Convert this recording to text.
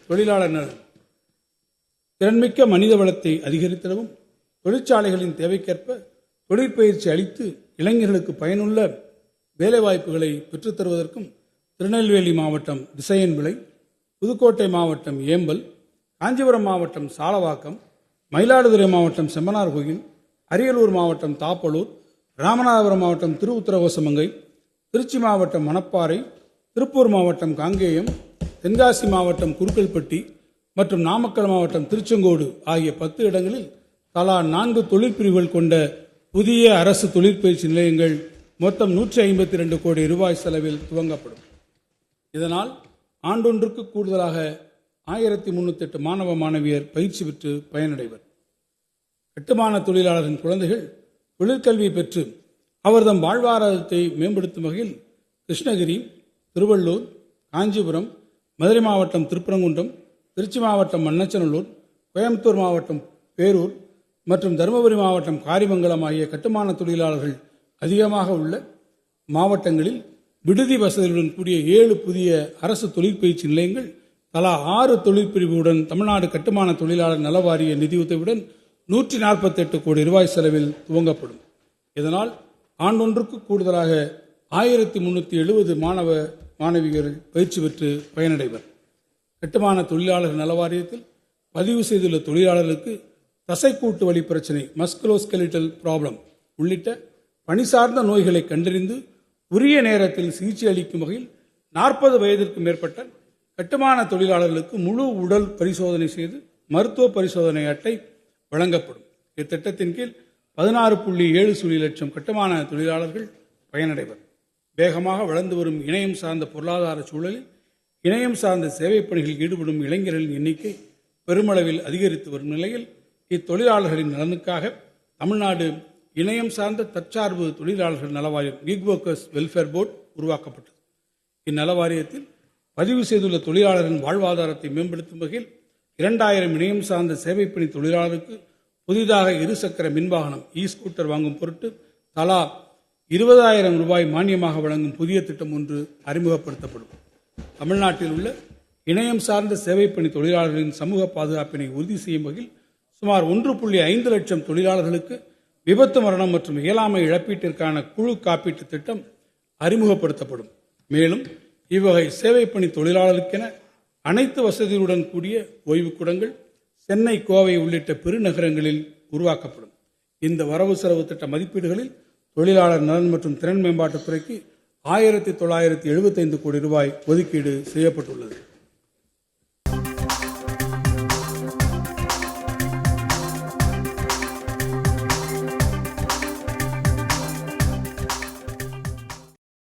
தொழிலாளர் நலன். திறன்மிக்க மனித வளத்தை அதிகரித்திடவும் தொழிற்சாலைகளின் தேவைக்கேற்ப தொழிற்பயிற்சி அளித்து இளைஞர்களுக்கு பயனுள்ள வேலைவாய்ப்புகளை பெற்றுத்தருவதற்கும் திருநெல்வேலி மாவட்டம் திசையன்விளை, புதுக்கோட்டை மாவட்டம் ஏம்பல், காஞ்சிபுரம் மாவட்டம் சாலவாக்கம், மயிலாடுதுறை மாவட்டம் செம்மனார்கோயில், அரியலூர் மாவட்டம் தாப்பலூர், ராமநாதபுரம் மாவட்டம் திருவுத்தரகோசமங்கை, திருச்சி மாவட்டம் மணப்பாறை, திருப்பூர் மாவட்டம் காங்கேயம், தென்காசி மாவட்டம் குருக்கல்பட்டி மற்றும் நாமக்கல் மாவட்டம் திருச்செங்கோடு ஆகிய 10 இடங்களில் தலா 4 தொழிற்பிரிவுகள் கொண்ட புதிய அரசு தொழிற்பயிற்சி நிலையங்கள் மொத்தம் 152 கோடி ரூபாய் செலவில் துவங்கப்படும். இதனால் ஆண்டொன்றுக்கு கூடுதலாக 1308 மாணவ மாணவியர் பயிற்சி பெற்று பயனடைவர். கட்டுமான தொழிலாளரின் குழந்தைகள் தொழிற்கல்வி பெற்று அவர்தம் வாழ்வாதாரத்தை மேம்படுத்தும் வகையில் கிருஷ்ணகிரி, திருவள்ளூர், காஞ்சிபுரம், மதுரை மாவட்டம் திருப்பரங்குன்றம், திருச்சி மாவட்டம் மண்ணச்சநல்லூர், கோயம்புத்தூர் மாவட்டம் பேரூர் மற்றும் தருமபுரி மாவட்டம் காரிமங்கலம் ஆகிய கட்டுமான தொழிலாளர்கள் அதிகமாக உள்ள மாவட்டங்களில் விடுதி வசதியுடன் கூடிய 7 புதிய அரசு தொழிற்பயிற்சி நிலையங்கள் தலா 6 தொழிற்பிரிவுடன் தமிழ்நாடு கட்டுமான தொழிலாளர் நல வாரிய நிதியுதவியுடன் 148 கோடி ரூபாய் செலவில் துவங்கப்படும். இதனால் ஆண்டொன்றுக்கு கூடுதலாக 1370 மாணவ மாணவியர்கள் பயிற்சி பெற்று பயனடைவர். கட்டுமான தொழிலாளர் நல வாரியத்தில் பதிவு செய்துள்ள தொழிலாளர்களுக்கு தசைக்கூட்டு வலி பிரச்சனை, மஸ்குலோஸ்கெலிட்டல் ப்ராப்ளம் உள்ளிட்ட பணி சார்ந்த நோய்களை கண்டறிந்து உரிய நேரத்தில் சிகிச்சை அளிக்கும் வகையில் 40 வயதிற்கு மேற்பட்ட கட்டுமான தொழிலாளர்களுக்கு முழு உடல் பரிசோதனை செய்து மருத்துவ பரிசோதனை அட்டை வழங்கப்படும். இத்திட்டத்தின் கீழ் 16.7 லட்சம் கட்டுமான தொழிலாளர்கள் பயனடைவர். வேகமாக வளர்ந்து வரும் இணையம் சார்ந்த பொருளாதார சூழலில் இணையம் சார்ந்த சேவை பணிகளில் ஈடுபடும் இளைஞர்களின் எண்ணிக்கை பெருமளவில் அதிகரித்து வரும் நிலையில் இத்தொழிலாளர்களின் நலனுக்காக தமிழ்நாடு இணையம் சார்ந்த தற்சார்பு தொழிலாளர்கள் நலவாரியம் கிக் ஒர்க்கர்ஸ் வெல்ஃபேர் போர்டு உருவாக்கப்பட்டது. இந்நலவாரியத்தில் பதிவு செய்துள்ள தொழிலாளரின் வாழ்வாதாரத்தை மேம்படுத்தும் வகையில் 2000 இணையம் சார்ந்த சேவைப்பணி தொழிலாளருக்கு புதிதாக 2 சக்கர மின்வாகனம் ஸ்கூட்டர் வாங்கும் பொருட்டு தலா 20,000 ரூபாய் மானியமாக வழங்கும் புதிய திட்டம் ஒன்று அறிமுகப்படுத்தப்படும். தமிழ்நாட்டில் உள்ள இணையம் சார்ந்த சேவைப்பணி தொழிலாளர்களின் சமூக பாதுகாப்பினை உறுதி செய்யும் வகையில் சுமார் 1.5 லட்சம் தொழிலாளர்களுக்கு விபத்து மரணம் மற்றும் இயலாமை இழப்பீட்டிற்கான குழு காப்பீட்டு திட்டம் அறிமுகப்படுத்தப்படும். மேலும் இவ்வகை சேவைப்பணி தொழிலாளருக்கென அனைத்து வசதிகளுடன் கூடிய ஓய்வுக்கூடங்கள் சென்னை, கோவை உள்ளிட்ட பெருநகரங்களில் உருவாக்கப்படும். இந்த வரவு செலவு திட்ட மதிப்பீடுகளில் தொழிலாளர் நலன் மற்றும் திறன் மேம்பாட்டுத்துறைக்கு 1975 கோடி ரூபாய் ஒதுக்கீடு செய்யப்பட்டுள்ளது.